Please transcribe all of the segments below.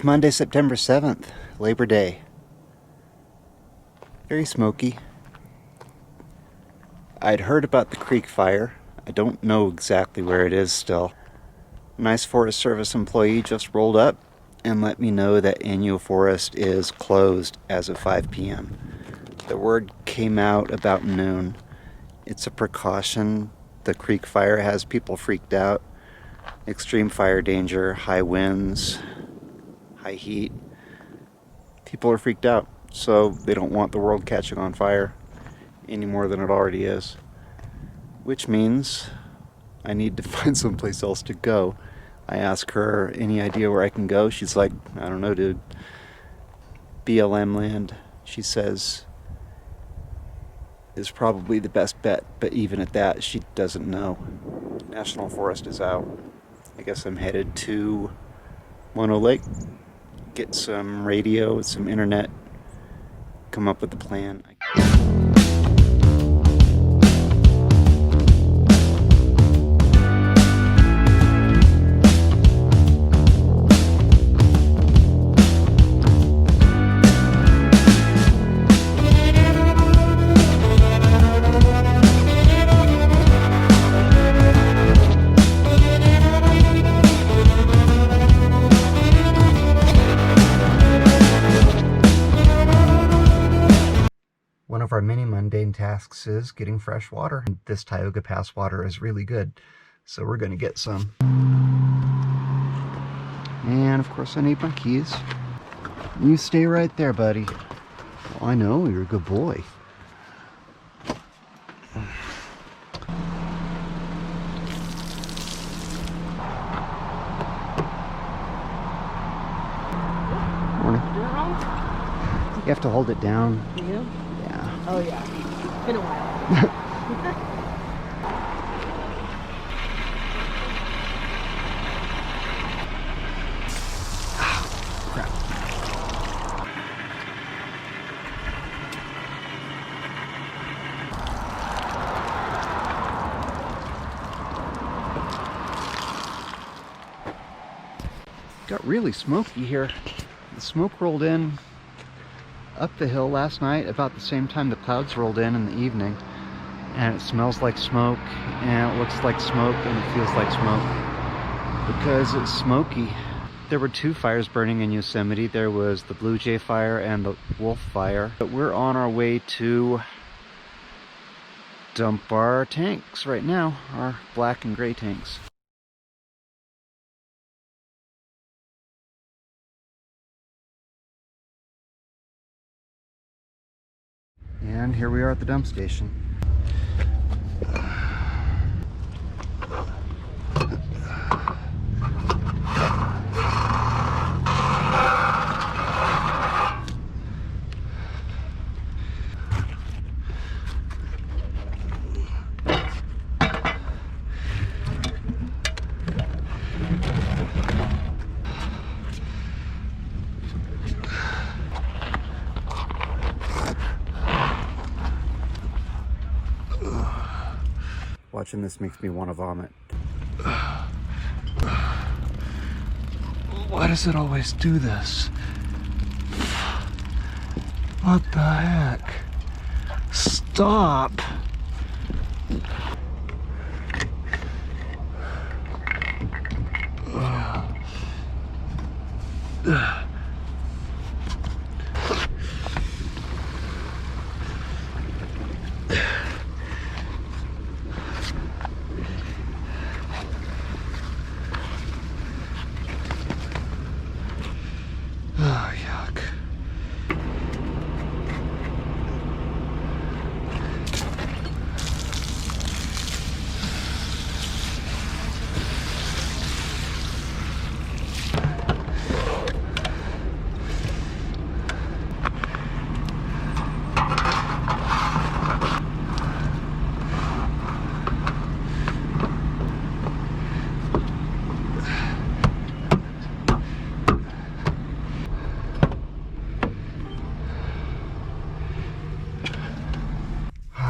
Monday, September 7th, Labor Day. Very smoky. I'd heard about the creek fire. I don't know exactly where it is still. A nice Forest Service employee just rolled up and let me know that Inyo Forest is closed as of 5 p.m. The word came out about noon. It's a precaution. The creek fire has people freaked out. Extreme fire danger, high winds, high heat. People are freaked out, so they don't want the world catching on fire any more than it already is. Which means I need to find someplace else to go. I ask her, any idea where I can go? She's like, I don't know, dude. BLM land, she says, is probably the best bet, but even at that, she doesn't know. National Forest is out. I guess I'm headed to Mono Lake, get some radio, some internet, come up with a plan. One of our many mundane tasks is getting fresh water. This Tioga Pass water is really good, so we're going to get some. And of course I need my keys. You stay right there, buddy. Oh, I know, you're a good boy. Morning. You have to hold it down. You? Yeah. Oh yeah. It's been a while. Crap. Got really smoky here. The smoke rolled in up the hill last night about the same time the clouds rolled in the evening, and it smells like smoke and it looks like smoke and it feels like smoke because it's smoky. There were two fires burning in Yosemite. There was the Blue Jay fire and the Wolf fire, but we're on our way to dump our tanks right now, our black and gray tanks. And here we are at the dump station. Watching this makes me want to vomit. Why does it always do this? What the heck? Stop! Oh, yuck.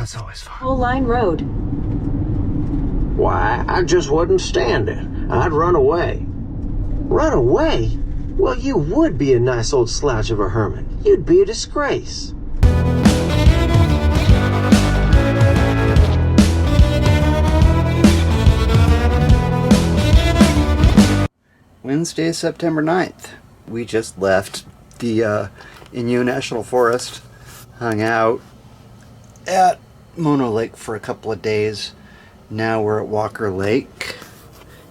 It's always fun. Whole Line Road. Why, I just wouldn't stand it. I'd run away. Run away? Well, you would be a nice old slouch of a hermit. You'd be a disgrace. Wednesday, September 9th. We just left the Inyo National Forest, hung out at Mono Lake for a couple of days. Now we're at Walker Lake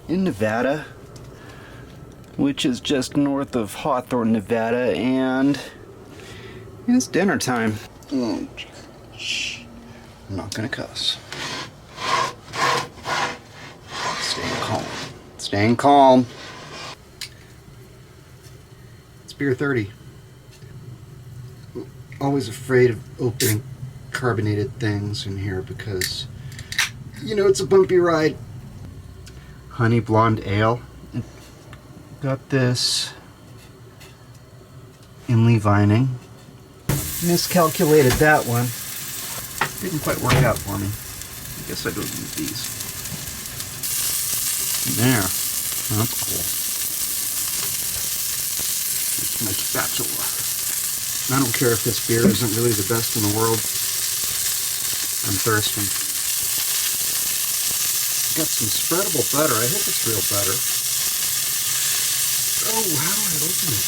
in Nevada, which is just north of Hawthorne, Nevada, and it's dinner time. Oh, shh. I'm not gonna cuss. Staying calm. Staying calm. It's beer 30. Always afraid of opening carbonated things in here because, you know, it's a bumpy ride. Honey Blonde Ale. Got this Inley vining. Miscalculated that one. Didn't quite work out for me. I guess I don't use these. There. That's cool. It's my spatula. I don't care if this beer isn't really the best in the world. I'm thirsty. Got some spreadable butter. I hope it's real butter. Oh, how do I open it?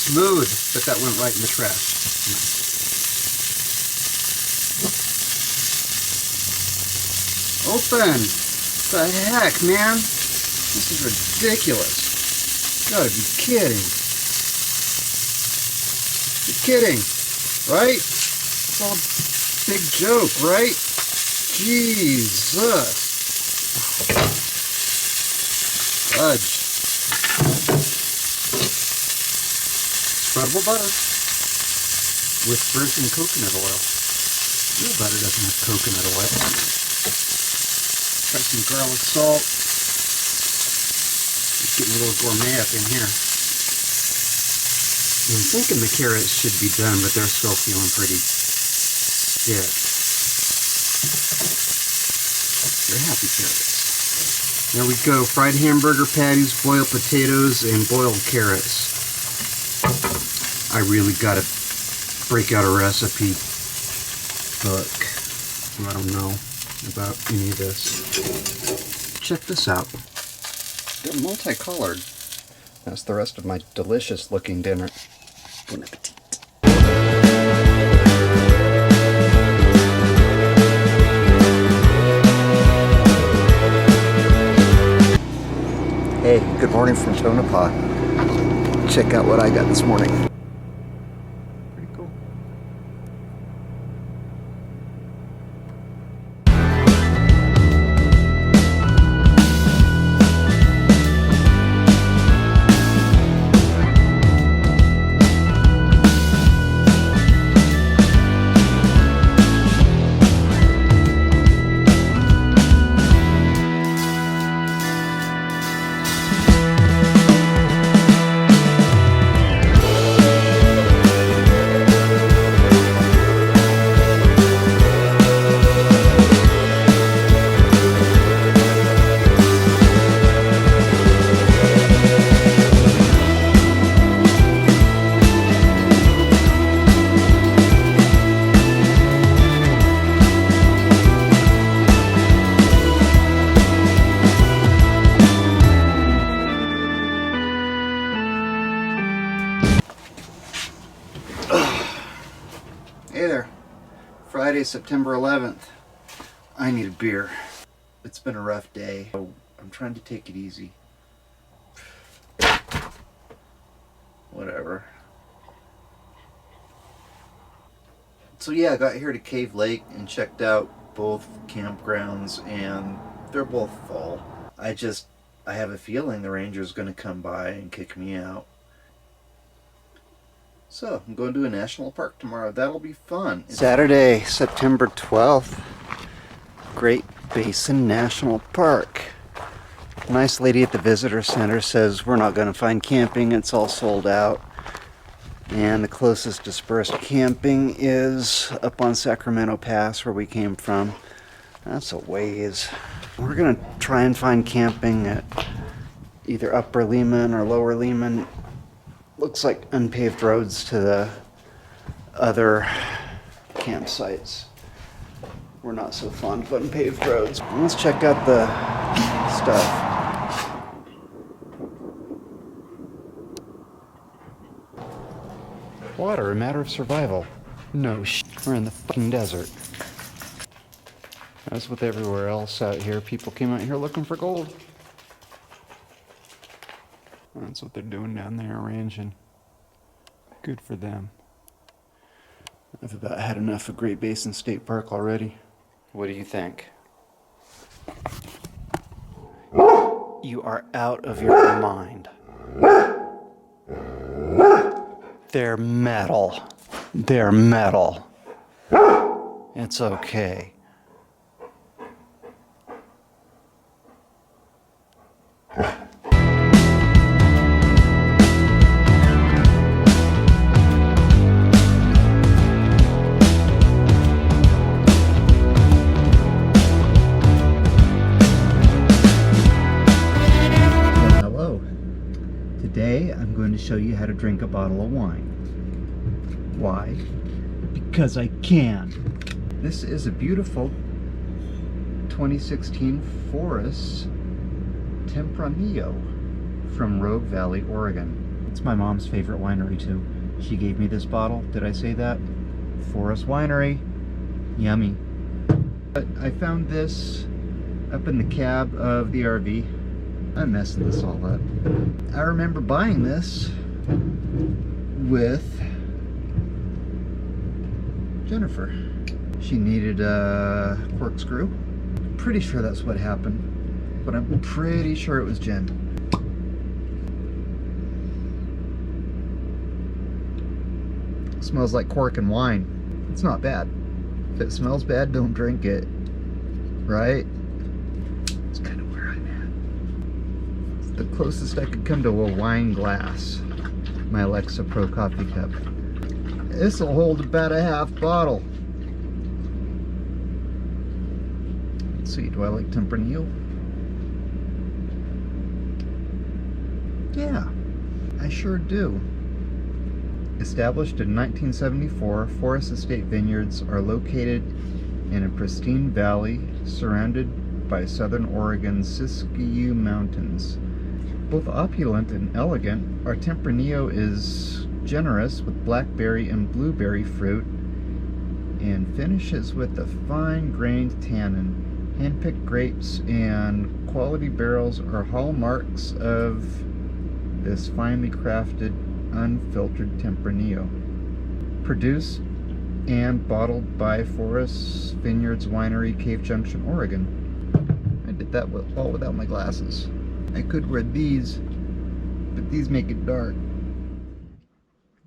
Smooth, but that went right in the trash. Open! What the heck, man? This is ridiculous. You gotta be kidding. You're kidding, right? It's all a big joke, right? Jesus. Fudge. Spreadable butter with virgin coconut oil. Real butter doesn't have coconut oil. Try some garlic salt. It's getting a little gourmet up in here. I'm thinking the carrots should be done, but they're still feeling pretty stiff. They're happy carrots. There we go. Fried hamburger patties, boiled potatoes, and boiled carrots. I really gotta break out a recipe book. I don't know about any of this. Check this out. They're multicolored. That's the rest of my delicious looking dinner. Bon appetit. Hey, good morning from Tonopah. Check out what I got this morning. Pretty cool. Hey there. Friday, September 11th. I need a beer. It's been a rough day. I'm trying to take it easy. Whatever. So yeah, I got here to Cave Lake and checked out both campgrounds, and they're both full. I have a feeling the ranger's going to come by and kick me out. So, I'm going to a national park tomorrow. That'll be fun. Saturday, September 12th. Great Basin National Park. Nice lady at the visitor center says we're not going to find camping. It's all sold out. And the closest dispersed camping is up on Sacramento Pass where we came from. That's a ways. We're gonna try and find camping at either Upper Lehman or Lower Lehman. Looks like unpaved roads to the other campsites. We're not so fond of unpaved roads. Let's check out the stuff. Water, a matter of survival. No we're in the fucking desert. As with everywhere else out here, people came out here looking for gold. That's what they're doing down there, ranching. Good for them. I've about had enough of Great Basin State Park already. What do you think? You are out of your mind. They're metal. They're metal. It's okay. Today, I'm going to show you how to drink a bottle of wine. Why? Because I can. This is a beautiful 2016 Forest Tempranillo from Rogue Valley, Oregon. It's my mom's favorite winery too. She gave me this bottle. Did I say that? Forest Winery. Yummy. But I found this up in the cab of the RV. I'm messing this all up. I remember buying this with Jennifer. She needed a corkscrew. Pretty sure that's what happened, but I'm pretty sure it was Jen. Smells like cork and wine. It's not bad. If it smells bad, don't drink it. Right? It's kind of where I'm at. It's the closest I could come to a wine glass. My Alexa Pro coffee cup. This will hold about a half bottle. Let's see, do I like Tempranillo? Yeah, I sure do. Established in 1974, Forest Estate Vineyards are located in a pristine valley surrounded by southern Oregon's Siskiyou Mountains. Both opulent and elegant, our Tempranillo is generous with blackberry and blueberry fruit and finishes with a fine-grained tannin. Hand-picked grapes and quality barrels are hallmarks of this finely crafted, unfiltered Tempranillo. Produced and bottled by Forest Vineyards Winery, Cave Junction, Oregon. I did that all without my glasses. I could wear these, but these make it dark.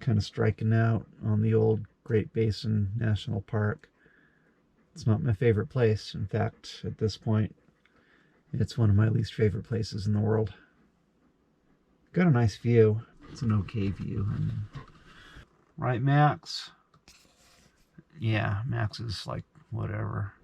Kind of striking out on the old Great Basin National Park. It's not my favorite place. In fact, at this point, it's one of my least favorite places in the world. Got a nice view. It's an okay view. Right, Max? Yeah, Max is like, whatever.